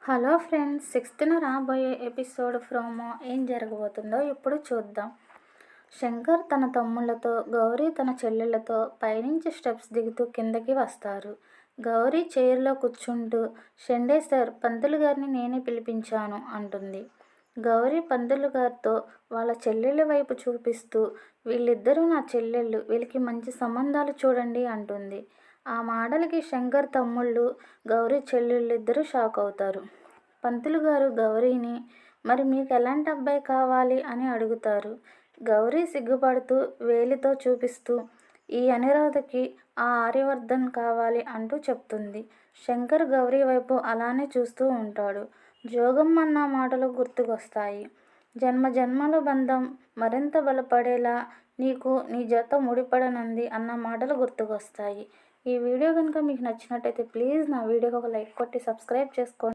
Hello friends, 6th రాబోయే episode promo ఏం జరగబోతుందో ఇప్పుడు చూద్దాం. శంకర్ తన తమ్ముళ్ళతో, గౌరీ తన చెల్లెళ్ళతో పైనుంచి స్టెప్స్ దిగుతూ కిందకి వస్తారు. గౌరీ చైర్లో కూర్చుంటూ, షెండే సార్, పంతులు గారిని నేనే పిలిపించాను అంటుంది. గౌరీ పంతులు గారితో వాళ్ళ చెల్లెళ్ళ వైపు చూపిస్తూ, వీళ్ళిద్దరూ నా చెల్లెళ్ళు, వీళ్ళకి మంచి సంబంధాలు చూడండి అంటుంది. ఆ మాటలకి శంకర్ తమ్ముళ్ళు, గౌరీ చెల్లెళ్ళు ఇద్దరూ షాక్ అవుతారు. పంతులు గారు గౌరీని, మరి మీకు ఎలాంటి అబ్బాయి కావాలి అని అడుగుతారు. గౌరీ సిగ్గుపడుతూ వేలితో చూపిస్తూ, ఈ అనురాధకి ఆ ఆర్యవర్ధన్ కావాలి అంటూ చెప్తుంది. శంకర్ గౌరీ వైపు అలానే చూస్తూ ఉంటాడు. జోగమ్మన్న మాటలు గుర్తుకొస్తాయి. జన్మ జన్మల బంధం మరింత బలపడేలా నీకు నీ జత ముడిపడనుంది అన్న మాటలు గుర్తుకొస్తాయి. ఈ వీడియో కనుక మీకు నచ్చినట్టయితే ప్లీజ్ నా వీడియోకి ఒక లైక్ కొట్టి సబ్స్క్రైబ్ చేసుకోండి.